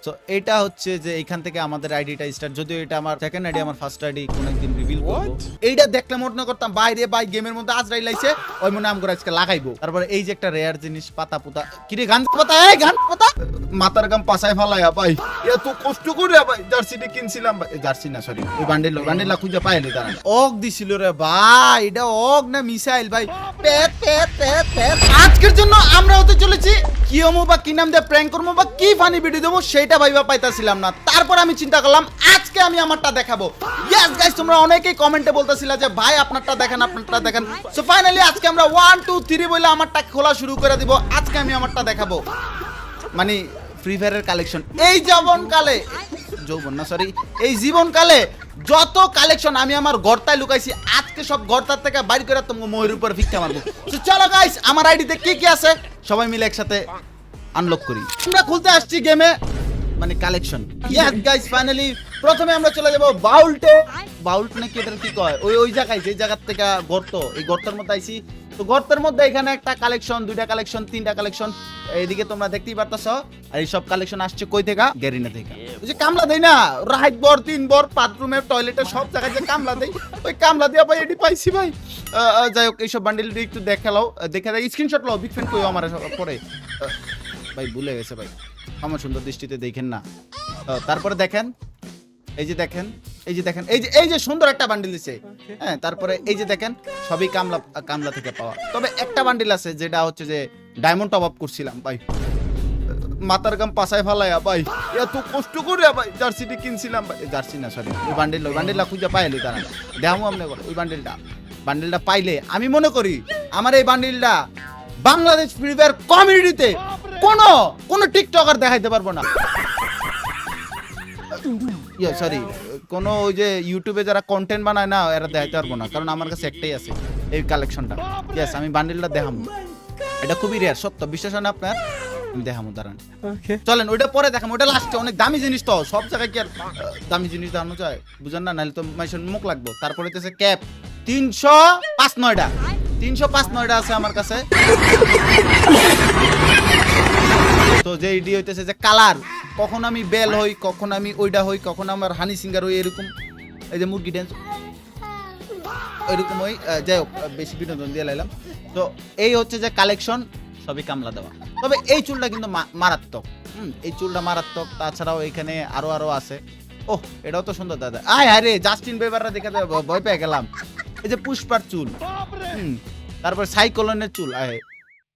So এটা হচ্ছে যে এখান থেকে আমাদের আইডিটা স্টার্ট, যদিও এটা আমার সেকেন্ড আইডি, আমার ফার্স্ট আইডি কোন একদিন রিভিল করব। এইটা দেখলে মনে করতাম বাইরে বাই গেমের মধ্যে আজরাইল লাইছে, ওই মনে আম করে আজকে লাগাইবো। তারপরে এই যে একটা রেয়ার জিনিস পাতা পুতা, কি রে গান পাতা, এই গান পাতা মাথার গাম পাছায় ফালাইয়া ভাই, এত কষ্ট করে ভাই জার্সিটা কিনছিলাম ভাই, জার্সি না সরি ওই বান্ডেলটা খুঁজে পাইলে তারা অগ দিছিল রে ভাই, এটা অগ না মিসাইল ভাই। পেট পেট পেট পেট। আজকের জন্য আমরা হতে চলেছি কি হমো বা কি নাম দিয়ে প্র্যাঙ্ক করবো বা কি ফানি ভিডিও দেবো সেটা ভাইবা পাইতাছিলাম না। তারপর আমি চিন্তা করলাম আজকে আমি আমারটা দেখাবো। ইয়েস গাইস, তোমরা অনেকেই কমেন্টে বলতেছিলা যে ভাই আপনারটা দেখেন আপনারটা দেখেন। সো ফাইনালি আজকে আমরা 1 2 3 বলে আমারটা খোলা শুরু করে দিব। আজকে আমি আমারটা দেখাবো, মানে ফ্রি ফায়ারের কালেকশন এই এই জীবনকালে যত কালেকশন আমি আমার গর্তায় লুকাইছি, আজকে সব গর্তার থেকে বাইর করে তোমাকে মহের উপর ভিক্ষা মারবো। তো চলো গাইস, আমার আইডিতে কি কি আছে সবাই মিলে একসাথে আনলক করি। আমরা খুলতে আসছি গেমে মানে কালেকশন। ইয়েস গাইস, ফাইনালি প্রথমে আমরা চলে যাব বাউল্টে। বাউল্ট নাকি এটা কি কয়, ওই জায়গায় যে জায়গা থেকে গর্ত, এই গর্তের মধ্যে আইছি। তো গর্তের মধ্যে এখানে একটা কালেকশন, দুইটা কালেকশন, তিনটা কালেকশন এইদিকে তোমরা দেখতেই পারতাছ। আর এই সব কালেকশন আসছে কই থেকে? গেরিনা থেকে। ওই যে কামলা দেই না, রাইট বর তিন বর বাথরুমে টয়লেটে সব জায়গায় যে কামলা দেই, ওই কামলা দিয়া ভাই এটি পাইছি ভাই। যাই হোক এইসব বান্ডিল একটু দেখালাও, দেখে স্ক্রিনশট লাও, বিগ ফ্যান কইও আমার পরে ভাই, ভুলে গেছে ভাই, আমার সুন্দর দৃষ্টিতে দেখেন না। তারপরে দেখেন এই যে দেখেন এই যে সুন্দর একটা বান্ডিল দিছে। হ্যাঁ, তারপরে এই যে দেখেন সবই কামলা থেকে পাওয়া। তবে একটা বান্ডিল আছে যেটা হচ্ছে যে ডায়মন্ড টপ আপ করছিলাম ভাই, মাথার গাম পাছায় ফালাইয়া ভাই, এত কষ্ট করে ভাই জার্সিটা কিনছিলাম ভাই, জার্সি না সরি ওই বান্ডিলটা খুঁজে পাইলে তারা দেখাবো আপনি ওই বান্ডিলটা পাইলে আমি মনে করি আমার এই বান্ডিলটা বাংলাদেশ ফ্রি ফায়ার কমিউনিটিতে কোনো টিকটকার দেখাইতে পারবো না। সরি, কোনো ওই যে ইউটিউবে যারা কন্টেন্ট বানায় না এরা দেখাইতে পারবো না, কারণ আমার কাছে একটাই আছে এই কালেকশনটা। ইয়েস, আমি বান্ডিলটা দেখাবো, এটা খুবই রেয়ার, সত্য বিশ্বাস হয় না আপনার, আমি দেখাবো দাঁড়ান। চলেন ওইটা পরে দেখাবো, ওইটা লাস্টে, অনেক দামি জিনিস তো, সব জায়গায় কি আর দামি জিনিস দেখানো যায় বুঝেন না, নাহলে তো মাইশন মুখ লাগবো। তারপরে হচ্ছে ক্যাপ 305-9টা আছে আমার কাছে। তো যে ইডি হইতেছে যে কালার, কখন আমি বেল হই, কখন আমি ওইটা হই, কখন আমার হানি সিঙ্গার হই, এরকম এই যে মুরগি ড্যান্স এরকম হই। যাই হোক বেশি বিনোদন দিয়ে লাইলাম। তো এই হচ্ছে যে কালেকশন, সবই কামলা দেওয়া। তবে এই চুলটা কিন্তু মারাত্মক, এই চুলটা মারাত্মক। তাছাড়াও এখানে আরো আছে। ওহ, এটাও তো সুন্দর দাদা। আরে জাস্টিন বিবাররা দেখে ভয় পেয়ে গেলাম। এই যে পুষ্পার চুল, তারপরে সাইকলনের চুল,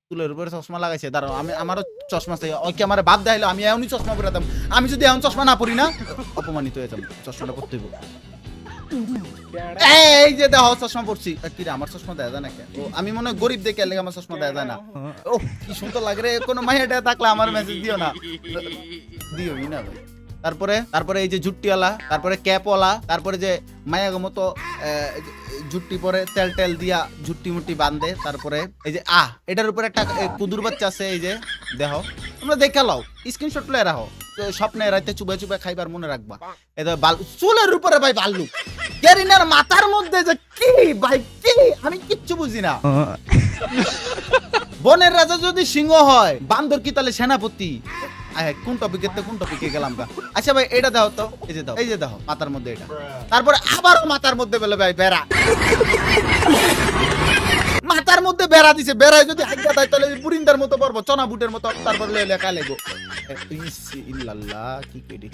চুলের উপরে চশমা লাগাইছে। দাঁড়াও আমারও চশমা চাই, ওকে আমার বাপ দেখাইলো, আমি এমনই চশমা পরে, আমি যদি এমন চশমা না পরি না অপমানিত হয়ে যাবো, চশমাটা পরতে হইব। এই যে দেখো চশমা পরছি, কি রে আমার চশমা দেয়া যায় না কেন? আমি মনে হয় গরিব দেখে লেগে আমার চশমা দেয়া যায় না। ও কি সুন্দর লাগে রে, কোনো মাইয়াটা থাকলে আমার মেসেজ দিও না, দিওই না ভাই। তারপরে এই যে জুট্টিওয়ালা, তারপরে ক্যাপওয়ালা, তারপরে যে মায়াগো মতো জুট্টি পরে তেল দিয়া জুট্টি মুট্টি বাঁধে। তারপরে এই যে এটার উপরে একটা কুদুর বাচ্চা আছে, এই যে দেখো তোমরা দেখে লাও, স্ক্রিনশট লয়ে রাখো, স্বপ্নে রাইতে চুবে খাইবার মনে রাখবা। এই চুলের উপরে ভাই বাল্লু, গেরিনার মাথার মধ্যে যে কি ভাই, কি আমি কিচ্ছু বুঝি না। বনের রাজা যদি সিংহ হয়, বান্দর কি তাহলে সেনাপতি? কোন টপিকে গেলাম গা? আচ্ছা ভাই এটা দাও তো, এই যে দাও মাথার মধ্যে এটা। তারপরে আবার মাথার মধ্যে বলে ভাই বেড়া, মাথার মধ্যে বেড়া দিছে, বেড়ায় যদি হাইকা দেয় তাহলে বুরিন্দার মতো পড়বো, চনা বুটের মতো। তারপরে লেখা লেগো কি কেডি।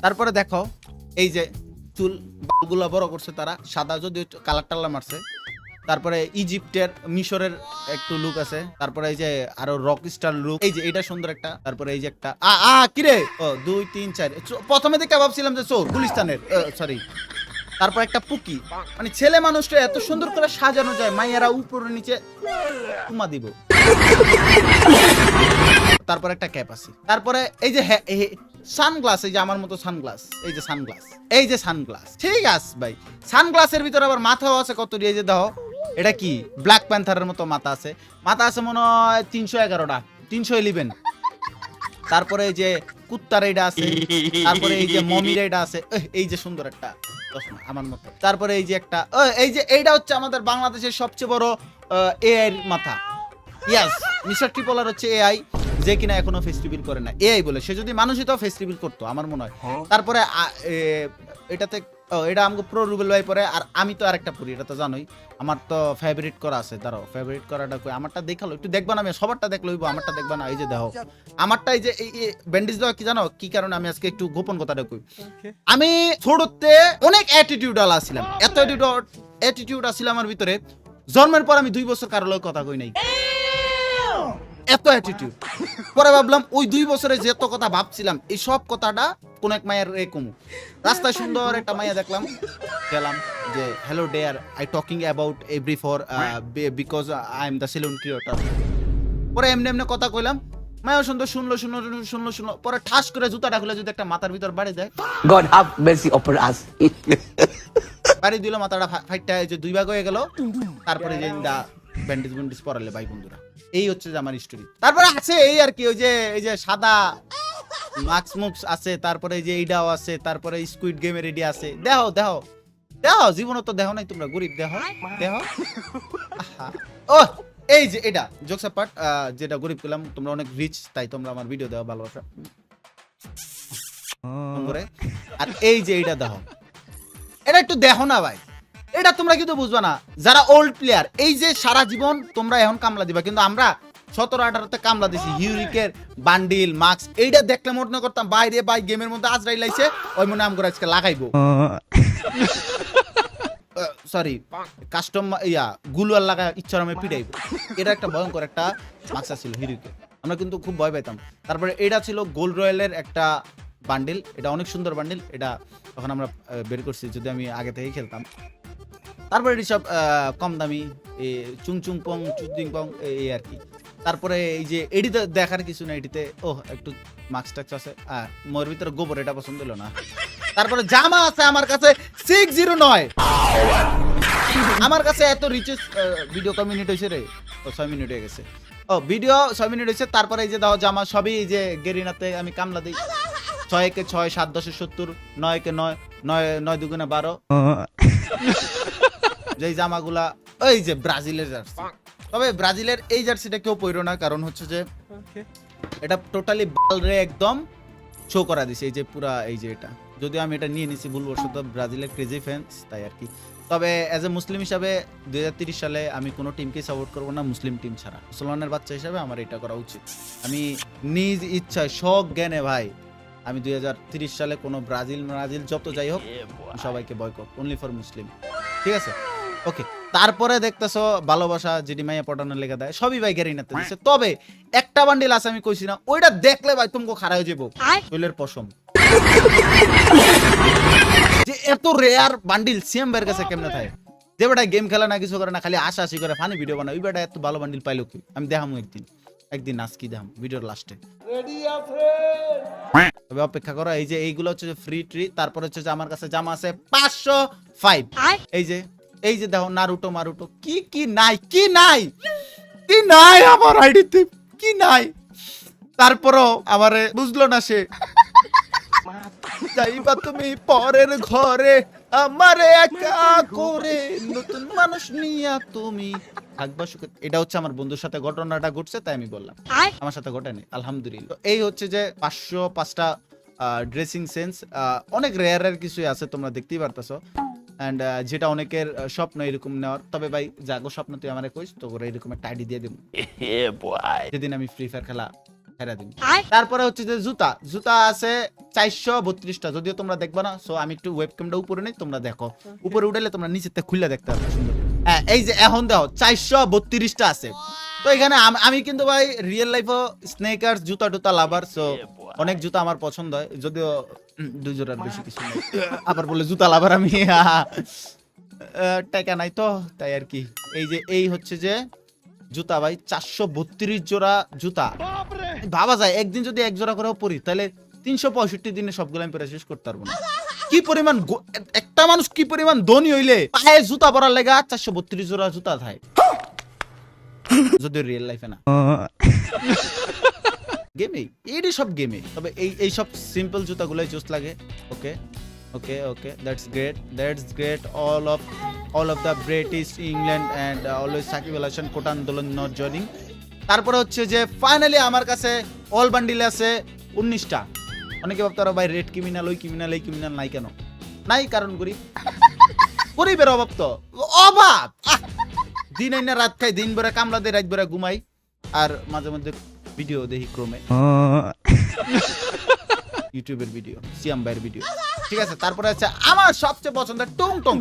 তারপরে দেখো এই যে চুল গুলা বড় করছে তারা, সাদা যদি কালার টালার মারছে। তারপরে ইজিপ্টের মিশরের একটু লুক আছে। তারপরে এই যে আরো রক স্টার লুক, এই যে এটা সুন্দর একটা। তারপরে এই যে একটা কিরে 2 3 4, প্রথমে দেখে ভাবছিলাম যে চোর গুলিস্তানের, সরি। তারপর একটা পুকি, মানে ছেলে মানুষটা এত সুন্দর করে সাজানো যায়, মাইয়ারা উপরে নিচে চুমা দিব। তারপর একটা ক্যাপ আছে। তারপরে এই যে সানগ্লাস, এই যে আমার মতো সানগ্লাস, এই যে সানগ্লাস ঠিক আছে ভাই। সানগ্লাসের ভিতরে আবার মাথাও আছে কত, এই যে দেখো এটা কি ব্ল্যাক প্যান্থারের মতো মাথা আছে মনে হয় 311টা, 311। তারপরে এই যে কুত্তার এইটা আছে, তারপরে এই যে মমির এইটা আছে, এই যে সুন্দর একটা চশমা আমার মতো। তারপরে এই যে একটা, এই যে এইটা হচ্ছে আমাদের বাংলাদেশের সবচেয়ে বড় এআই এর মাথা। ইয়েস, মিস্টার ট্রিপলার হচ্ছে এআই। যে কিনা এখনো ফেস রিভিল করে না, এআই বলে। সে যদি মানুষই তো ফেস রিভিল করতো আমার মনে হয়। তারপরে এটাতে এটা আমাকে প্রো রুবেল ভাই পরে, আর আমি তো আরেকটা পড়ি, এটা তো জানোই। আমার তো ফেভারিট করা আছে, দাঁড়াও ফেভারিট করাটা কই, আমারটা দেখালো একটু দেখবা না, আমি সবারটা দেখলো হইব, আমারটা দেখবা না। এই যে দেখো আমারটা, এই যে এই ব্যান্ডেজ দেওয়া কি জানো কি কারণে, আমি আজকে একটু গোপন কথাটা কই। আমি ছোটতে অনেক অ্যাটিটিউডাল আছিলাম, এত অ্যাটিটিউড আছিল আমার ভিতরে, জন্মের পর আমি 2 বছর কারো লগে কথা কই নাই, এত অ্যাটিটিউড। পরে ভাবলাম ওই 2 বছরে যে এত কথা ভাবছিলাম, এই সব কথাটা কোন এক মায়ের কমু। রাস্তায় সুন্দর একটা মাইয়া দেখলাম, গেলাম যে hello dear, I talking about every for because I am the saloon creator. পরে এমনি এমনি কথা কইলাম, মায়া সুন্দর শুনলো, পরে ঠাস করে জুতাটা খুলে যদি একটা মাথার ভিতর বাড়ি দেয়, God have mercy upon us. বাড়ি দিল, মাথাটা ফাইটটা যে 2 ভাগ হয়ে গেল। তারপরে যে ব্যান্ডেজ পরালে ভাই বন্ধুরা, এই হচ্ছে যে আমার স্টোরি। তারপরে আছে এই আর কি, ওই যে এই যে সাদা মাক্স আছে, তারপরে এই যে এইটাও আছে, তারপরে স্কুইড গেমের রেডি আছে। দেখো জীবন তো দেখো নাই তোমরা, গরিব দেখো। ও এই যে এটা জোকস পার্ট, যেটা গরিব পেলাম, তোমরা অনেক রিচ, তাই তোমরা আমার ভিডিও দাও, ভালোবাসা। আর এই যে এইটা দেখো, এটা একটু দেখো না ভাই, এটা তোমরা কিন্তু বুঝবা না যারা ওল্ড প্লেয়ার। এই যে সারা জীবন তোমরা এখন কামলা দিবা, কিন্তু আমরা 17-18তে কামলা দিছি। হিউরিকের বান্ডিল মাস্ক এইটা দেখলে মনে করতাম বাইরে ভাই গেমের মধ্যে আজরাইল আইছে, ওই মনে আম করে আজকে লাগাইবো। সরি, কাস্টম গুলওয়াল লাগা ইচ্ছা আমি পিটাইবো। এটা একটা ভয়ঙ্কর একটা মাস্ক ছিল হিউরিকে, আমরা কিন্তু খুব ভয় পাইতাম। তারপরে এটা ছিল গোল্ড রয়্যালের একটা বান্ডিল, এটা অনেক সুন্দর বান্ডিল, এটা তখন আমরা বের করছি, যদি আমি আগে থেকেই খেলতাম। তারপরে এটি সব কম দামি চুং পং চুদিং পং এই আর কি। তারপরে এই যে এডিতে দেখার কিছু না, এটিতে একটু মাস্ক টাক্স আছে, মোর ভিতরে গোবর, এটা পছন্দ হলো না। তারপরে জামা আছে আমার কাছে 609, আমার কাছে এত রিচেস ভিডিও কমিউনিটি হয়েছে রে, 6 মিনিট হয়ে গেছে, ভিডিও 6 মিনিট হয়েছে। তারপরে এই যে দাও জামা সবই এই যে গেরিনাতে আমি কামলা দিই, 6 কে 6, 7 10 70, 9 কে 9, 9 দুগুণে 12। যেই জামাগুলা ওই যে ব্রাজিলের জার্সি, তবে ব্রাজিলের এই জার্সিটা কেউ পরো না, কারণ হচ্ছে যে এটা টোটালি বালরে একদম শো করা দিছে, এই যে পুরা এই যে এটা, যদিও আমি এটা নিয়ে নিছি ভুলবশত, ব্রাজিলের ক্রেজি ফ্যান্স তাই আর কি। তবে অ্যাজ এ মুসলিম হিসাবে 2030 সালে আমি কোনো টিমকে সাপোর্ট করবো না মুসলিম টিম ছাড়া। মুসলমানের বাচ্চা হিসাবে আমার এটা করা উচিত। আমি নিজ ইচ্ছায় শখ জ্ঞানে ভাই আমি 2030 সালে কোনো ব্রাজিল যত যাই হোক সবাইকে বয়কট, অনলি ফর মুসলিম, ঠিক আছে? ওকে, তারপরে দেখতেছো ভালোবাসা যেটি মাইয়া পটানোর লেগে দেয়, সবই ভাই গেরিনাতে দিচ্ছে। তবে একটা বান্ডিল আছে আমি কইছি না, ওইটা দেখলে ভাই তোমাকে খারাপ হয়ে যাবো, শৈলের পশম। যে এত রেয়ার বান্ডিল সিএম ভাইয়ের কাছে কেমনে থাকে, যে বেটা গেম খেলা না কিছু করে না, খালি আশি করে ফানি ভিডিও বানায়, ওই বেটা এত ভালো বান্ডিল পাইলো কি? আমি দেখামু একদিন আজকে দেখাম ভিডিওর লাস্টে। তবে অপেক্ষা করো, এই যে এইগুলো হচ্ছে ফ্রি ট্রি। তারপরে হচ্ছে যে আমার কাছে জামা আছে 505, এই যে দেখো নারুটো মারুটো, কি নাই আমার আইডিতে, কি নাই। তারপরও আমারে বুঝলো না সে, যাইবা তুমি পরের ঘরে আমারে একা করে, নতুন মানুষ নিয়া তুমি থাকবা সুখে। এটা হচ্ছে আমার বন্ধুর সাথে ঘটনাটা ঘটছে, তাই আমি বললাম, আমার সাথে ঘটেনি আলহামদুলিল্লাহ। এই হচ্ছে যে 505টা ড্রেসিং সেন্স, অনেক রেয়ার কিছু আছে তোমরা দেখতেই পারতেছো, এন্ড যেটা অনেকের স্বপ্ন এরকম নেওয়ার। তবে ভাই জাগো স্বপ্ন তুই আমারে কইস, তো করে এরকম একটা আইডি দিয়ে দেব যেদিন আমি ফ্রি ফায়ার খেলা হেরা দিন। তারপরে হচ্ছে যে জুতা আছে 432টা, যদিও তোমরা দেখবা না, সো আমি একটু ওয়েবক্যামটা উপরে নেই, তোমরা দেখো। উপরে উঠাইলে তোমরা নিচেতে খুলে দেখতে পারবে সুন্দর। হ্যাঁ, এই যে এখন দেখো 432টা আছে। তো এখানে আমি কিন্তু ভাই রিয়েল লাইফও স্নেকার্স জুতা লাভার, সো অনেক জুতা আমার পছন্দ হয়, যদিও 2 জোড়ার বেশি কিছু নেই। আবার বলে জুতা লাভার আমি, টাকা নাই তো তাই আর কি। এই যে এই হচ্ছে যে জুতা ভাই 432 জোড়া জুতা, ভাবা যায় একদিন যদি 1 জোড়া করেও পরি তাহলে 365 দিনে সবগুলো আমি পরে শেষ করতে পারবো না। কি পরিমাণ একটা মানুষ কি পরিমাণ ধনী হইলে পায়ে জুতা পরার লেগা 432 জোড়া জুতা থাকে, যদি রিয়েল লাইফে না গেমে, এইটি সব গেমে। তবে এই সব সিম্পল জুতাগুলোই জোস লাগে। ওকে, that's great. All of the British England and always Sakib Al Hasan Kotan Dolan not joining. তারপরে হচ্ছে যে ফাইনালি আমার কাছে অল বান্ডিল আছে 19টা। অনেকে ভাবতে পারো ভাই রেড ক্রিমিনাল, ওই ক্রিমিনাল, এই ক্রিমিনাল নাই কেন? নাই, কারণ গরিব। গরিবের অভাব তো অভাব। দিন আইনা রাত খাই, দিন ভরে কামলা দিয়ে রাত ভরে ঘুমাই, আর মাঝে মধ্যে ভিডিও দেখি ক্রমে, ইউটিউবের ভিডিও, সিয়াম ভাইয়ের ভিডিও। ঠিক আছে, তারপরে আছে আমার সবচেয়ে পছন্দের টং টং,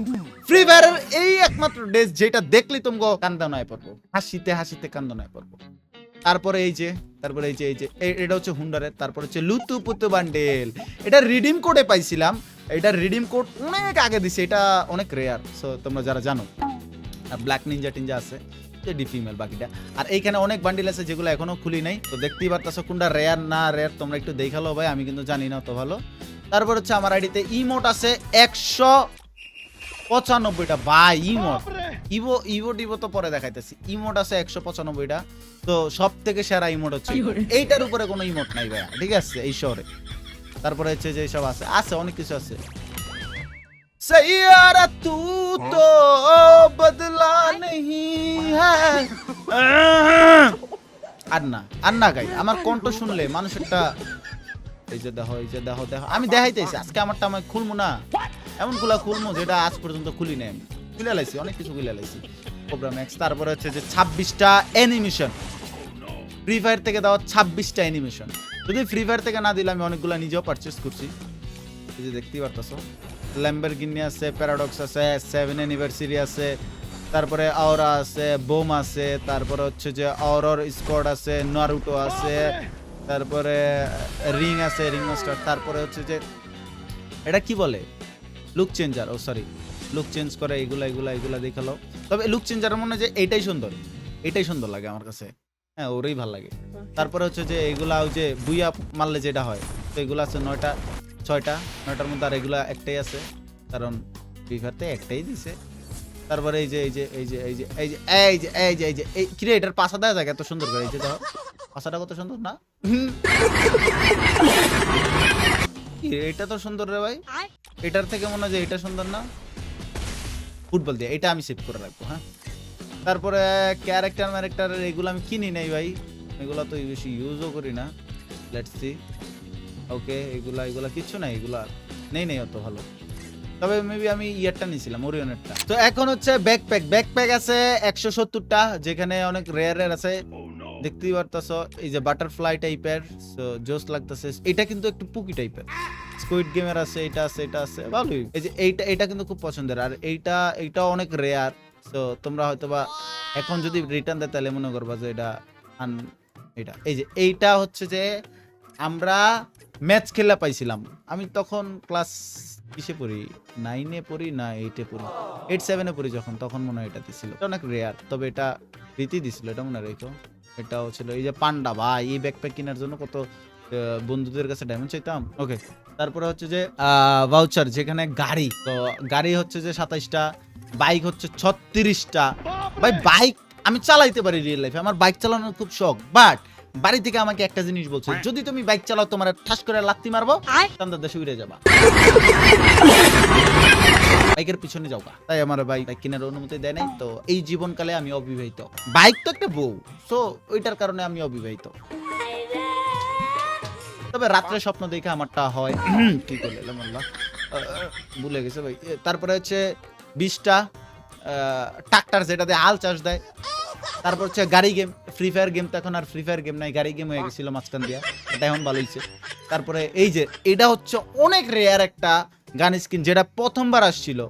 ফ্রি ফায়ারের এই একমাত্র ড্রেস যেটা দেখলি তোমগো কান্দনায় পড়বো, হাসিতে হাসিতে কান্দনায় পড়বো। তারপরে এই যে এটা হচ্ছে হুন্ডারের। তারপর হচ্ছে লুতু পুতু বান্ডেল, এটা রিডিম কোডে পাইছিলাম। এটা রিডিম কোড অনেক আগে দিছে, এটা অনেক রেয়ার, সো তোমরা যারা জানো। আর ব্ল্যাক নিনজা টিনজা আছে, ডি ফিমেল বাকিটা। আর এইখানে অনেক বান্ডিল আছে যেগুলো এখনো খুলি নাই, তো দেখতেই পারতাছো কোনটা রেয়ার না রেয়ার, তোমরা একটু দেখালো ভাই, আমি কিন্তু জানি না তো ভালো। তারপর হচ্ছে আমার আইডিতে ইমোট আছে 195টা ভাই। ইভো তো পরে দেখাইতেছি। ইমোট আছে 195টা, তো সব থেকে সেরা ইমোট হচ্ছে এইটার উপরে কোনো ইমোট নাই ভাইয়া, ঠিক আছে এই শহরে। তারপরে হচ্ছে যে সব আছে অনেক কিছু আছে। सैयारा तू तो बदला नहीं है। আর না গাই, আমার কণ্ঠ শুনলে মানুষেরটা এই যে দেখো আমি দেখাইতেছি আজকে আমারটা আমি খুলবো না, এমন খুলবো যেটা আজ পর্যন্ত খুলি নাই। আমি খুলে লাইছি, অনেক কিছু খুলে লাইছি। Cobra max. তারপরে হচ্ছে যে 26টা অ্যানিমেশন, ফ্রি ফায়ার থেকে দেওয়া 26টা অ্যানিমেশন। যদি ফ্রি ফায়ার থেকে না দিলে আমি অনেকগুলো নিজেও পারচেস করছি, এই যে দেখতেই পারতাছো। ল্যাম্বরগিনি আছে, প্যারাডক্স আছে, 7 অ্যানিভার্সারি আছে, তারপরে আওরা আছে, বোম আছে, তারপরে হচ্ছে যে অরর স্কোয়াড আছে, নারুটো আছে, তারপরে রিং আছে, রিং মাস্টার। তারপরে হচ্ছে যে এটা কি বলে, লুক চেঞ্জার, ও সরি লুক চেঞ্জ করে, এগুলা দেখালো। তবে লুক চেঞ্জারের মনে হয় যে এটাই সুন্দর লাগে আমার কাছে, হ্যাঁ ওরই ভালো লাগে। তারপরে হচ্ছে যে এগুলা ওই যে বুইয়া মারলে যেটা হয়, তো এগুলো আছে 9টার মধ্যে, আর এগুলা একটাই আছে, কারণ ফ্রি ফায়ারতে একটাই দিছে। তারপরে এই যে কিরে এটার পাশা দেওয়া যায় এত সুন্দর করে, এই যে দেখো পাশাটা কত সুন্দর না? এটা তো সুন্দর রে ভাই, এটার থেকে মনে হয় যে এটা সুন্দর না? ফুটবল দিয়ে এটা আমি সেভ করে রাখবো, হ্যাঁ। তারপরে ক্যারেক্টার এগুলো আমি কিনি নাই ভাই, এগুলা তো বেশি ইউজও করি না। Let's see. ওকে, এগুলা কিছু নাই, এগুলা নেই অত ভালো। তবে মেবি আমি ইয়ারটা নিয়েছিলাম, ওরিয়নেরটা। তো এখন হচ্ছে ব্যাকপ্যাক আছে 170টা, যেখানে অনেক রেয়ার আছে, দেখতেই পারতাছো। এই যে বাটারফ্লাই টাইপের, সো জোস লাগতেছে। এটা কিন্তু একটু পুকি টাইপের। স্কুইড গেমের আছে, এটা আছে ভালোই। এই যে এইটা কিন্তু খুব পছন্দের, আর এইটা অনেক রেয়ার। তো তোমরা হয়তোবা এখন যদি রিটার্ন দেয় তাহলে মনে করবা যে এটা এই যে এইটা হচ্ছে যে আমরা ম্যাচ খেলা পাইছিলাম। আমি তখন ক্লাস কিসে পড়ি, 9-এ পড়ি না 8-এ পড়ি, 8-7-এ পড়ি যখন, তখন মনে হয় এটা দিছিল। এটা অনেক রেয়ার, তবে এটা রীতি দিছিল, এটা মনে রেখো। এটাও ছিল এই যে পান্ডা ভাই, এই ব্যাকপ্যাক কেনার জন্য কত বন্ধুদের কাছে ডায়মন্ড চাইতাম। ওকে, তারপরে হচ্ছে যে ভাউচার, যেখানে গাড়ি, তো গাড়ি হচ্ছে যে 27টা, বাইক হচ্ছে 36টা। ভাই বাইক আমি চালাইতে পারি রিয়েল লাইফে, আমার বাইক চালানোর খুব শখ, বাট বাড়ি থেকে আমাকে একটা জিনিস বলছে, যদি তুমি বাইক চালাও তোমার ঠাস করে লাত্তি মারবো, তান্দার দেশে উড়ে যাবা, বাইকের পিছনে যাও। তাই আমার বাইক কেনার অনুমতি দেয় নাই। তো এই জীবনকালে আমি অবিবাহিত, বাইক তো একটা বউ, সো ওইটার কারণে আমি অবিবাহিত। তবে রাত্রে স্বপ্ন দেখে আমারটা হয়। কি করলে ভুলে গেছে ভাই। তারপরে হচ্ছে 20টা ট্রাক্টর, যেটাতে হাল চাষ দেয়। তারপর হচ্ছে গাড়ি গেম, ফ্রি ফায়ার গেম, তো এখন আর ফ্রি ফায়ার গেম নাই, গাড়ি গেম হয়ে গেছিল মাঝখান দিয়া, এটা এখন ভালো হয়েছে। তারপরে এই যে এটা হচ্ছে অনেক রেয়ার একটা গান স্কিন, যেটা প্রথমবার আসছিল,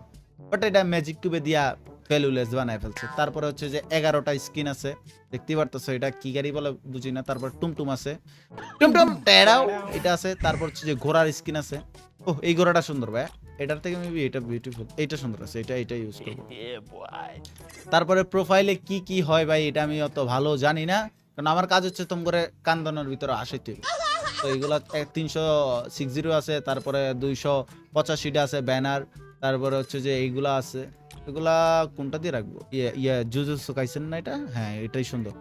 বাট এটা ম্যাজিক কিউবে দিয়া ফেলুলেস বানায় ফেলছে। তারপরে হচ্ছে যে 11টা স্কিন আছে, দেখতেই পারতেছো, এটা কি গাড়ি বলে বুঝি না। তারপর টুমটুম আছে, টুমটুম টেরাও এটা আছে। তারপর হচ্ছে যে ঘোড়ার স্কিন আছে, ওহ এই ঘোড়াটা সুন্দর ভাই, এটার থেকে মেবি এটা বিউটিফুল, এটা সুন্দর আছে, এটা ইউজ করবো। তারপরে প্রোফাইলে কি হয় ভাই, এটা আমি অত ভালো জানি না, কারণ আমার কাজ হচ্ছে তোমার কান্দনের ভিতরে আসিতে। তো এগুলা 360 আছে, তারপরে 285টা আছে ব্যানার। তারপরে হচ্ছে যে এইগুলা আছে, এগুলা কোনটা দিয়ে রাখবো, জুজুৎসু কাইসেন না এটা, হ্যাঁ এটাই সুন্দর।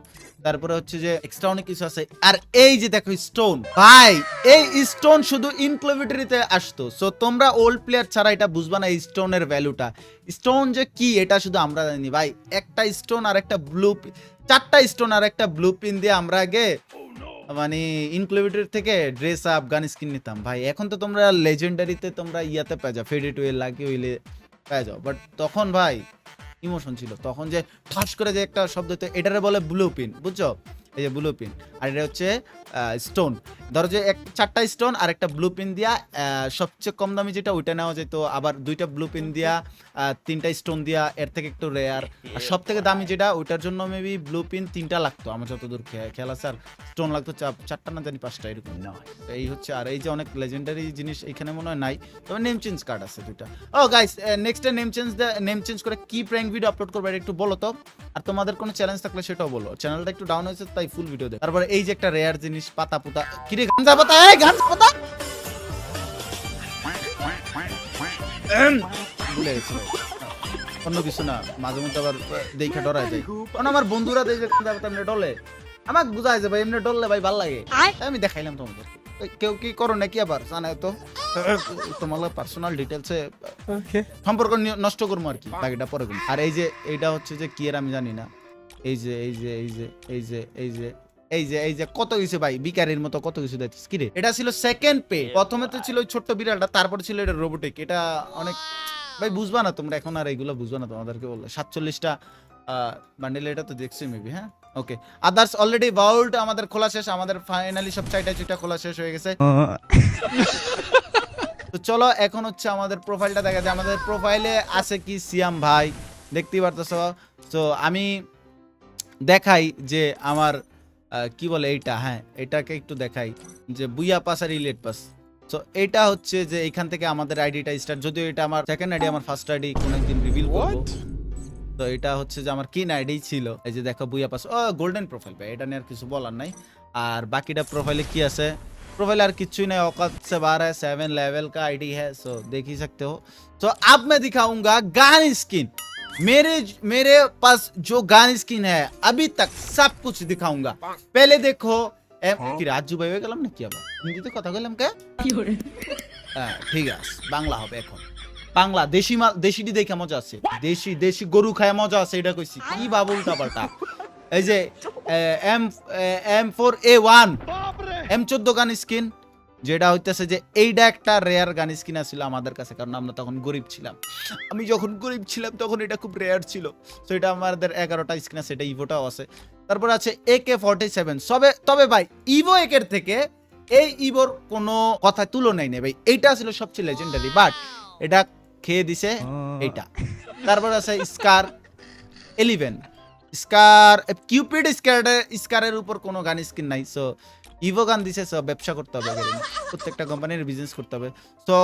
তারপরে হচ্ছে যে এক্সট্রা অনেক কিছু আছে। আর এই যে দেখো স্টোন ভাই, এই স্টোন শুধু ইনক্লোভিটরিতে আসতো, সো তোমরা ওল্ড প্লেয়ার ছাড়া এটা বুঝবা না স্টোনের ভ্যালুটা। স্টোন যে কি এটা শুধু আমরা জানি ভাই, একটা স্টোন আর একটা ব্লু 4টা স্টোন আর একটা ব্লু পিন দিয়ে আমরা আগে মানে ইনক্লুডেড থেকে ড্রেস আপ গান স্কিন নিতাম ভাই। এখন তো তোমরা লেজেন্ডারিতে তোমরা ইয়াতে পেয়ে যাও, ফেডেড ওয়ে লাকি হইলে পেয়ে যাও, বাট তখন ভাই ইমোশন ছিল। তখন যে ঠাস করে যে একটা শব্দ হতো, এটারে বলে ব্লু পিন, বুঝছো? এই যে ব্লু পিন, আর এটা হচ্ছে স্টোন। ধরো যে 4টা স্টোন আর একটা ব্লু পিন দিয়া সবচেয়ে কম দামি যেটা ওইটা নেওয়া যেত, আবার 2টা ব্লু পিন দিয়া 3টা স্টোন দিয়া এর থেকে একটু রেয়ার, আর সব থেকে দামি যেটা ওইটার জন্য মেবি ব্লু পিন 3টা লাগতো আমার যতদূর খেয়াল আছে, আর স্টোন লাগতো 4টা না জানি 5টা এরকম নেওয়া হয়। তো এই হচ্ছে, আর এই যে অনেক লেজেন্ডারি জিনিস এখানে মনে হয় নাই, তবে নেম চেঞ্জ কার্ড আছে 2টা। ও গাইস, নেক্সট নেম চেঞ্জ করে কি প্র্যাঙ্ক ভিডিও আপলোড করবে এটা একটু বলো তো, আর তোমাদের কোনো চ্যালেঞ্জ থাকলে সেটাও বলো। চ্যানেলটা একটু ডাউন হয়েছে তাই ফুল ভিডিও দেখ। তারপরে এই যে একটা রেয়ার জিনিস পাতা পুতা, কি রে গাঞ্জা পাতা, এই গাঞ্জা পাতা ভুলে গেছি ভাই। অন্য কিছু না, মাঝে মধ্যে আবার দেখে ডরায় যায়, কারণ আমার বন্ধুরা দেখে গাঞ্জা পাতা এমনি ডলে, আমাকে বুঝায় যে ভাই এমনি ডললে ভাই ভাল লাগে, তাই আমি দেখাইলাম তোমাদের। কেউ কি করো নাকি আবার জানায় তো, তোমার পার্সোনাল ডিটেলসে সম্পর্ক নষ্ট করবো আর কি, বাকিটা পরে করবো। আর এই যে এইটা হচ্ছে যে কি এর আমি জানি না, এই যে এই যে এই যে এই যে এই যে এই যে এই যে কত কিছু ভাই, বিকারের মতো কত কিছু দেখছিস কি রে। এটা ছিল সেকেন্ড পে, প্রথমে তো ছিল ওই ছোট্ট বিড়ালটা, তারপরে ছিল এটা রোবোটিক। এটা অনেক ভাই বুঝবা না তোমরা, এখন আর এইগুলো বুঝবা না, তোমাদেরকে বললে 47টা বান্ডেল, এটা তো দেখছি মেবি। হ্যাঁ ওকে, আদার্স অলরেডি বাউল্ড আমাদের খোলা শেষ, আমাদের ফাইনালি সব 4টা চুইটা খোলা শেষ হয়ে গেছে। তো চলো এখন হচ্ছে আমাদের প্রোফাইলটা দেখা যায়। আমাদের প্রোফাইলে আছে কি সিয়াম ভাই, দেখতেই পারতেছ। তো আমি দেখাই যে আমার কি বলে এইটা, হ্যাঁ এটাকে একটু দেখাই যে বুইয়া পাস আর ইলেট পাস। তো এটা হচ্ছে যে এখান থেকে আমাদের আইডিটা স্টার্ট, যদিও এটা আমার সেকেন্ড আইডি, আমার ফার্স্ট আইডি কোন একদিন রিভিল করব। তো এটা হচ্ছে যে আমার কিন আইডি ছিল, এই যে দেখো বুইয়া পাস, ও গোল্ডেন প্রোফাইল ভাই, এটা নিয়ে আর কিছু বলার নাই। আর বাকিটা প্রোফাইলে কি আছে, प्रोफाइल यार किच्छु नहीं, औकात से बाहर है, 7 लेवल का आईडी है, सो देख ही सकते हो। तो अब मैं दिखाऊंगा गन स्किन, मेरे पास जो गन स्किन है अभी तक सब कुछ दिखाऊंगा। पहले देखो কি রাজু ভাই হয়ে গেলাম না কি, আবার হিন্দিতে কথা বললাম কে, হ্যাঁ ঠিক আছে বাংলা হবে এখন। বাংলা দেশি দেশিটি দেখে মজা আছে, দেশি গরু খায় মজা আছে, এটা কইছি কি বাবু উল্টা পাল্টা। এই যে M4A1 M14 গান স্কিন, যেটা হইতেছে যে এইটা একটা রেয়ার গান স্কিন আছিল আমাদের কাছে, কারণ আমরা তখন গরিব ছিলাম। আমি যখন গরিব ছিলাম তখন এটা খুব রেয়ার ছিল। তো এটা আমাদের 11টা স্কিন আছে, এটা ইভোটাও আছে। তারপর আছে AK-47, তবে ভাই ইভো একের থেকে এই ইভোর কোনো কথা তুলনাই নেই ভাই, এইটা ছিল সবচেয়ে লেজেন্ডারি, বাট এটা খেয়ে দিছে এইটা। তারপর আছে স্কার 11, স্কার কিউপিড স্কারের উপর কোনো গান স্কিন নাই। সো ইভো গান দিছে, সব ব্যবসা করতে হবে, প্রত্যেকটা কোম্পানির বিজনেস করতে হবে। তো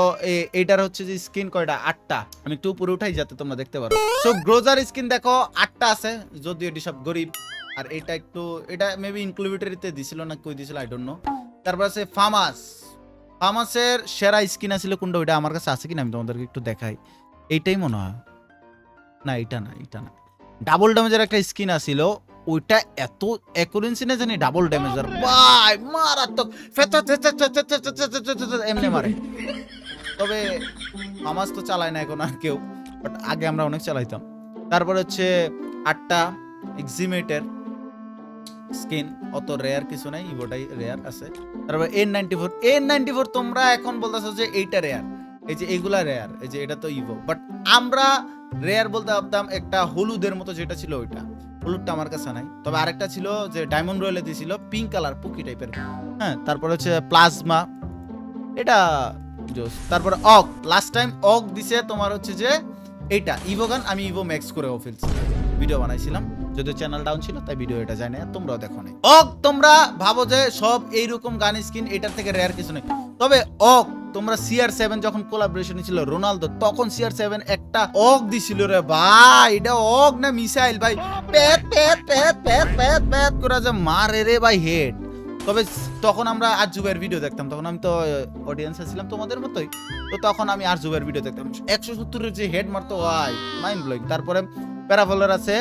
এইটার হচ্ছে যে স্কিন কয়টা, 8টা, আমি একটু উপরে উঠাই যাতে তোমরা দেখতে পারো। সো গ্রোজার স্কিন দেখো 8টা আছে, যদিও এটি সব গরিব। আর এটা একটু, এটা মেবি ইনক্লুডেরিতে দিছিল না কই দিছিল, আই ডোন্ট নো। তারপর আছে ফার্মাসের সেরা স্কিন আছিল কোনটা, ওইটা আমার কাছে আছে কিনা আমি তোমাদেরকে একটু দেখাই। এইটাই মনে হয়, না এটা না, এটা না, ডাবল ড্যামেজের একটা স্কিন আছিল, ওইটা এত অ্যাকুরেন্সি না জানি, ডাবল ড্যামেজার ভাই মারাত্মক, এমনি মারে। তবে ফার্মাস তো চালায় না এখন আর কেউ, বাট আগে আমরা অনেক চালাইতাম। তারপর হচ্ছে 8টা এক্সিমেটের স্কিন, অত রেয়ার কিছু নাই, ইভোটাই রেয়ার আছে। তারপর N94 তোমরা এখন বলতেছো যে এইটা রেয়ার, এই যে এইগুলা রেয়ার, এই যে এটা তো ইভো, বাট আমরা রেয়ার বলতে ভাবতাম একটা হলুদের মতো যেটা ছিল ওইটা, হলুদটা আমার কাছে নাই। তবে আরেকটা ছিল যে ডায়মন্ড রয়েলে দিয়েছিল, পিঙ্ক কালার পুকি টাইপের, হ্যাঁ। তারপর হচ্ছে প্লাজমা, এটা জোস। তারপর অগ, লাস্ট টাইম অগ দিছে তোমার হচ্ছে যে এইটা ইভোগান, আমি ইভো ম্যাক্স করে ফেলছি, ভিডিও বানাইছিলাম, যদিও চ্যানেল ডাউন ছিল তাই ভিডিও এটা যায় না, তোমরাও দেখো নাই। অগ তোমরা ভাবো যে সব এইরকম গান স্কিন, এটার থেকে রেয়ার কিছু নেই। তবে অগ তোমরা CR7 যখন কোলাবোরেশন ছিল রোনালদো, তখন CR7 একটা অগ দিছিল রে ভাই, এটা অগ না মিসাইল ভাই, প্যাত প্যাত প্যাত প্যাত প্যাত প্যাত করে যে মারে রে ভাই হেড। তবে তখন আমরা আরজুবের ভিডিও দেখতাম, তখন আমি তো অডিয়েন্সে ছিলাম তোমাদের মতোই, তো তখন আমি আরজুবের ভিডিও দেখতাম, 170-এর যে হেড মারতো ভাই, মাইন্ড ব্লোয়িং। তারপরে প্যারাফলের আছে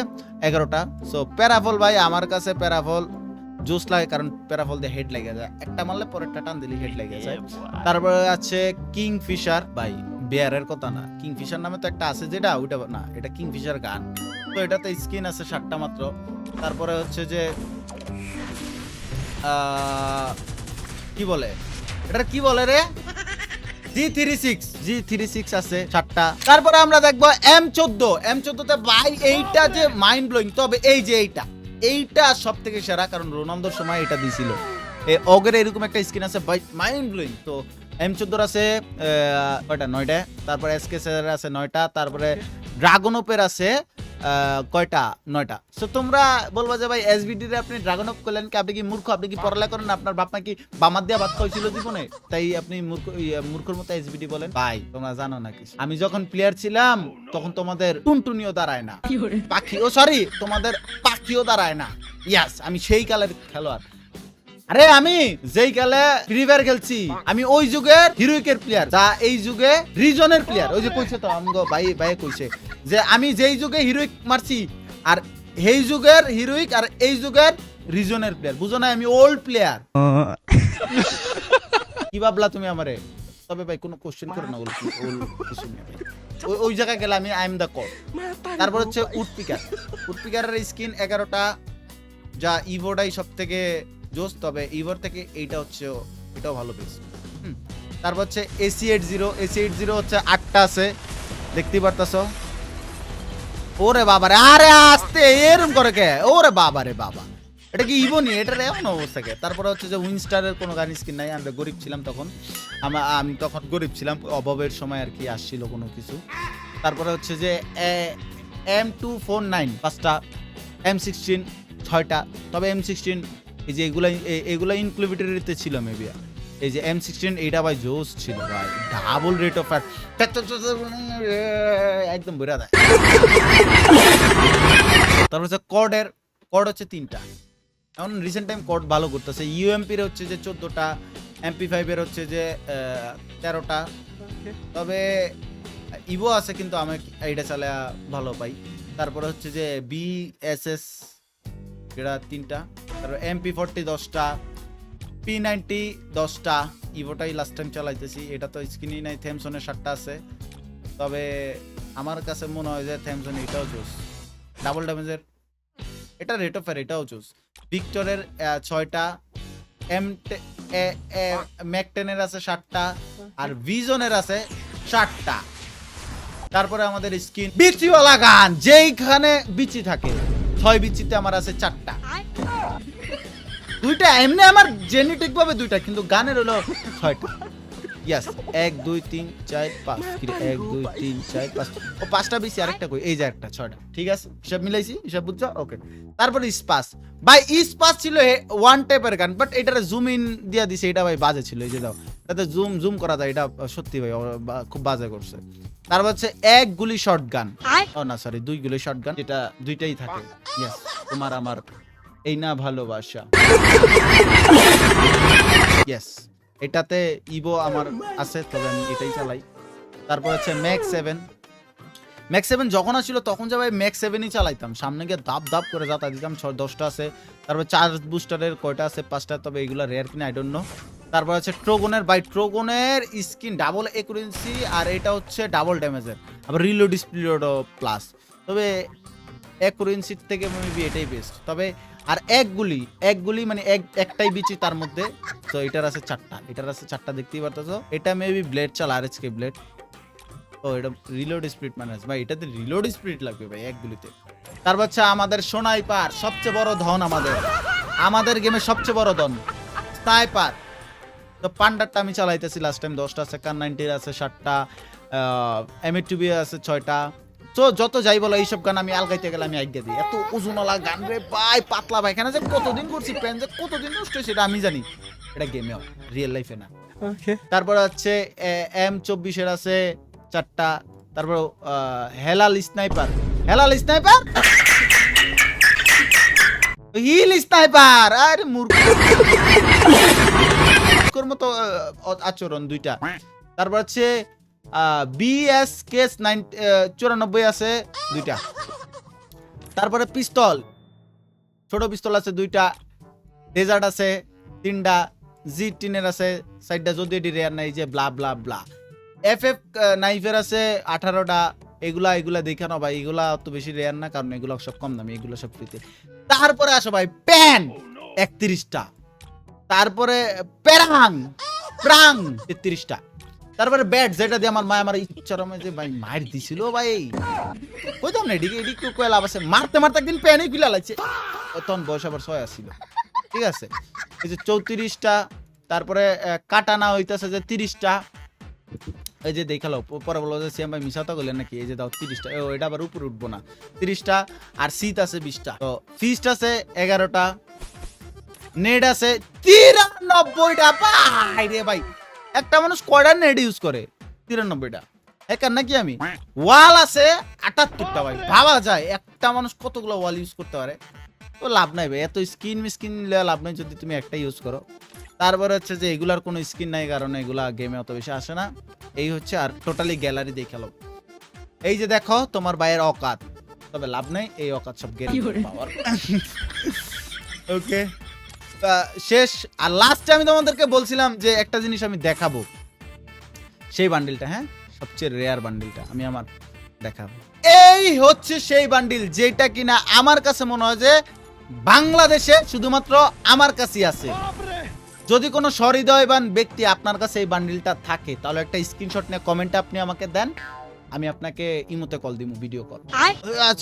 11টা। সো প্যারাফল ভাই আমার কাছে প্যারাফল জোস লাগে, কারণ প্যারাফল দিয়ে হেড লেগে যায়, একটা মারলে পরেরটা টান দিলে হেড লেগে যায়। তারপরে আছে কিংফিশার ভাই, বেয়ারের কথা না, কিংফিশার নামে তো একটা আছে যেটা, ওইটা না, এটা কিংফিশার গান। তো এটাতে স্কিন আছে 7টা মাত্র। তারপরে হচ্ছে যে কি বলে এটা কি বলে রে G36 আছে 7টা। তারপরে আমরা দেখবো M14 তে ভাই এইটা যে মাইন্ড ব্লোয়িং। তবে এই যে এইটা সবথেকে সেরা, কারণ রোনালদোর সময় এটা দিছিল। এই অগের এরকম একটা স্কিন আছে ভাই মাইন্ড ব্লোয়িং। তো M14 আছে কয়টা 9টা। তারপরে SKS এর আছে 9টা। তারপরে ড্রাগনওপের আছে কয়টা 9টা। সো তোমরা বলবা যে ভাই SBD রে আপনি ড্রাগনওপ করলেন কি? আপনি কি মূর্খ? আপনি কি পড়ালেখা করেন? আপনার বাপ মা কি বামাত দিয়া ভাত খাইছিল জীবনে, তাই আপনি মূর্খর মতো SBD বলেন? ভাই তোমরা জানো না কিছু। আমি যখন প্লেয়ার ছিলাম তখন তোমাদের টুনটুনিও দাঁড়ায় না, পাখি সরি তোমাদের পাখিও দাঁড়ায় না। ইয়াস, আমি সেই কালের খেলোয়াড়। আরে আমি যেই কালে ফ্রি ফায়ার খেলছি আমি ওই যুগের হিরোইকের প্লেয়ার, যা এই যুগে রিজনের প্লেয়ার। ওই যে কইছে তো আমগো ভাই কইছে যে আমি যেই যুগে হিরোইক মারছি আর এই যুগের হিরোইক আর এই যুগের রিজনের প্লেয়ার, বুঝো না? আমি ওল্ড প্লেয়ার। কি ভাবলা তুমি আমারে? তবে ভাই কোনো কোশ্চেন করো না, ওল্ড কিছু নেই ভাই। ওই জায়গায় গেলে আমি আই এম দা কড। তারপর হচ্ছে উডপিকারের স্কিন 11টা, যা ইভোটাই সব থেকে জোস। তবে ইভোর থেকে এইটা হচ্ছে এটাও ভালো বেস্ট। তারপর হচ্ছে AC80 হচ্ছে 8টা আছে, দেখতেই পারতাছো। ওরে বাবা রে, আরে আস্তে এরকম করে কে? ওরে বাবা রে বাবা, এটা কি ইভো নি? এটার এমন অবস্থা কে? তারপরে হচ্ছে যে উইনস্টারের কোনো গান স্কিন নাই। আমরা গরিব ছিলাম তখন, আমি তখন গরিব ছিলাম, অভাবের সময় আর কি আসছিল কোনো কিছু। তারপরে হচ্ছে যে M249 5টা, M16 6টা। তবে M16 এই যে এগুলা ইনক্লুভিটরিতে ছিল মেবি। এই যে M16 এইটা ভাই জোস ছিল ভাই, ডাবল রেট অফ ফায়ার একদম বেরা দেয়। তারপর হচ্ছে কড হচ্ছে 3টা। এখন রিসেন্ট টাইম কড ভালো করতেছে। UMP এর হচ্ছে যে 14টা, MP5 এর হচ্ছে যে 13টা। তবে ইভো আছে কিন্তু আমি এইটা চালা ভালো পাই। তারপরে হচ্ছে যে BSS এটা 3টা। তারপর MP40 10টা, P90 10টা। ইভোটাই লাস্ট টাইম চালাইতেছি। এটা তো স্কিনই নাই। থ্যামসনের 7টা আছে। তবে আমার কাছে মনে হয় যে থ্যামসন এটাও জোস, ডাবল ড্যামেজের। এটা রেট অফ ফায়ার এটাও জোস। ভিক্টরের 6টা, ম্যাক10 আছে 7টা, আর ভিজনের আছে 7টা। তারপরে আমাদের স্কিন বিচিওয়ালা গান, যেইখানে বিচি থাকে 6 বিচিতে আমার আছে 4টা। 2টা এমনি আমার জেনেটিক ভাবে 2টা, কিন্তু গানের হলো 6টা। ইয়াস, 1 2 3 4 5 কি 1 2 3 4 5 ও 5টা বিচি, আরেকটা কই? এই যে একটা 6টা। ঠিক আছে, হিসাব মিলাইছি, হিসাব বুঝছো? ওকে। তারপরে স্পাস ভাই, স্পাস ছিল ওয়ান টাইপের গান, বাট এটারে জুম ইন দিয়া দিছে। এটা ভাই বাজে ছিল। এই যে দাও, তাতে জুম করা যায়। এটা সত্যি ভাই খুব বাজে করছে। তারপর হচ্ছে 1 গুলি শটগান, ও না সরি 2 গুলি শটগান, যেটা 2টাই থাকে। ইয়েস, তোমার আমার এই না ভালোবাসা। ইয়েস, এটাতে ইভো আমার আছে, তবে আমি এটাই চালাই। তারপর হচ্ছে ম্যাক্স 7 যখন আসছিল তখন যে ভাই ম্যাক্স 7ই চালাইতাম, সামনে গিয়ে দাপ করে যাতা দিতাম। 10টা আছে। তারপর চার্জ বুস্টারের কয়টা আছে? 5টা। তবে এগুলো রেয়ার কিনা আই ডোন্ট নো। তারপর হচ্ছে ট্রোগনের স্কিন ডাবল একুরেন্সি, আর এটা হচ্ছে ডাবল ড্যামেজের, আবার রিলোড স্পিডও প্লাস। তবে একুরেন্সির থেকে মেবি এটাই বেস্ট। তবে আর এক গুলি মানে একটাই বিচি তার মধ্যে। তো এটার আছে 4টা, দেখতেই পারতেছো। এটা মেবি ব্লেড চাল, RSK ব্লেড। ও এটা রিলোড স্পিড মানে ভাই, এটাতে রিলোড স্পিড লাগবে ভাই এক গুলিতে। তারপর হচ্ছে আমাদের স্নাইপার, সবচেয়ে বড় ধন আমাদের গেমে সবচেয়ে বড় ধন স্নাইপার। তো পান্ডারটা আমি চালাইতেছি লাস্ট টাইম। 10টা আছে, Kar90 আছে 7টা, M82B আছে 6টা। তো যত যাই বলো, এইসব গান আমি আলগাইতে গেলে আমি আইডিয়া দিই। এত ওজনওয়ালা গান রে ভাই, পাতলা ভাই। এখানে যে কতদিন করছি প্যান, যে কতদিন নষ্ট হয়েছে এটা আমি জানি। এটা গেমেও, রিয়েল লাইফে না। তারপর হচ্ছে M24 এর আছে 4টা। তারপর হেলাল স্নাইপার হিল স্নাইপার, আরে মূর্খর মতো আচরণ 2টা। তারপর হচ্ছে BSK 94 আছে 2টা। তারপরে পিস্তল, ছোট পিস্তল আছে 2টা। ডেজার্ট আছে 3টা। G10 এর আছে 4টা, যদি এটি রেয়ার নাই যে ব্লা ব্লা ব্লা। FF নাইফের আছে 18টা। এগুলা দেখে না ভাই, এগুলা অত বেশি রেয়ার না, কারণ এগুলো সব কম দামি, এগুলো সব ফ্রিতে। তারপরে আসো ভাই প্যান 31টা, তারপরে প্যারাং প্রাং 33টা, তারপরে ব্যাট যেটা দিয়ে আমার মা আমার ইচ্ছারমে যে ভাই মার দিছিল ভাই কইতাম না এদিকে এদিকে কয় লাভ আছে, মারতে মারতে একদিন প্যানই খুলে লাগছে, তখন বয়স আবার 6 আসছিল, ঠিক আছে। এই যে 34টা, তারপরে কাটানা হইতাছে যে 30টা, এই যে দেখালো পরে বলো যে সিএম ভাই মিশাতা করলেন নাকি, এই যে দাও 30টা, ও এটা আবার উপরে উঠবো না, 30টা, আর শীত আছে 20টা, তো ফিস্ট আছে 11টা, নেট আছে 93টা। ভাই রে ভাই, একটা মানুষ কয়টা নেট ইউজ করে 93টা, একার নাকি আমি। ওয়াল আছে 78টা ভাই, ভাবা যায় একটা মানুষ কতগুলো ওয়াল ইউজ করতে পারে। তো লাভ নাই ভাই, এত স্কিন মিস্কিন লাভ নাই যদি তুমি একটা ইউজ করো। তারপরে হচ্ছে যে এগুলার কোনো স্কিন নাই, কারণ এগুলা গেমে অত বেশি আসে না। এই হচ্ছে, আর টোটালি গ্যালারি দেখালো। এই যে দেখো তোমার ভাইয়ের অকাত, তবে লাভ নাই, এই অকাত সব গেম পাওয়ার। ওকে, শেষ। আর লাস্টে আমি তোমাদেরকে বলছিলাম যে একটা জিনিস আমি দেখাবো, সেই বান্ডিলটা, হ্যাঁ সবচেয়ে রেয়ার বান্ডিলটা আমি আমার দেখাবো। এই হচ্ছে সেই বান্ডিল যেটা কিনা আমার কাছে মনে হয় যে বাংলাদেশে শুধুমাত্র আমার কাছেই আছে। যদি কোনো সহৃদয়বান ব্যক্তি আপনার কাছে এই বান্ডিলটা থাকে, তাহলে একটা স্ক্রিনশট নিয়ে কমেন্টে আপনি আমাকে দেন, আমি আপনাকে ইমোতে কল দিব, ভিডিও কল।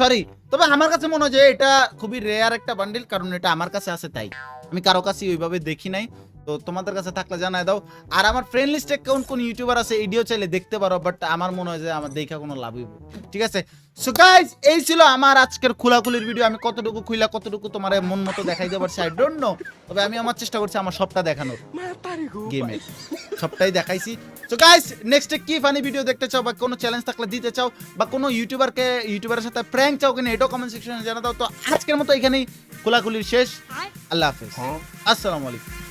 সরি, তবে আমার কাছে মনে হয় যে এটা খুবই রেয়ার একটা বান্ডিল, কারণ এটা আমার কাছে আছে তাই, আমি কারো কাছে ওইভাবে দেখি নাই। তো তোমাদের কাছে থাকলে জানাই দাও। আর আমার ফ্রেন্ড লিস্টে কোন ইউটিউবার আছে ভিডিও চাইলে দেখতে পারো, বাট আমার মনে হয় যে আমার দেখা কোনো লাভ হইব, ঠিক আছে। সো গাইস, এই ছিল আমার আজকের খোলাখুলির ভিডিও। আমি কতটুকু খুইলা কতটুকু তোমার মন মতো দেখাই দিতে পারছি আই ডোন্ট নো, তবে আমি আমার চেষ্টা করছি আমার সবটা দেখানোর, গেমের সবটাই দেখাইছি। সো গাইস, নেক্সটে কি ফানি ভিডিও দেখতে চাও, বা কোনো চ্যালেঞ্জ থাকলে দিতে চাও, বা কোনো ইউটিউবারের সাথে প্র্যাঙ্ক চাও কিনা, এটাও কমেন্ট সেকশনে জানা দাও। তো আজকের মতো এখানেই খোলাখুলির শেষ। আল্লাহ হাফেজ, আসসালামু আলাইকুম।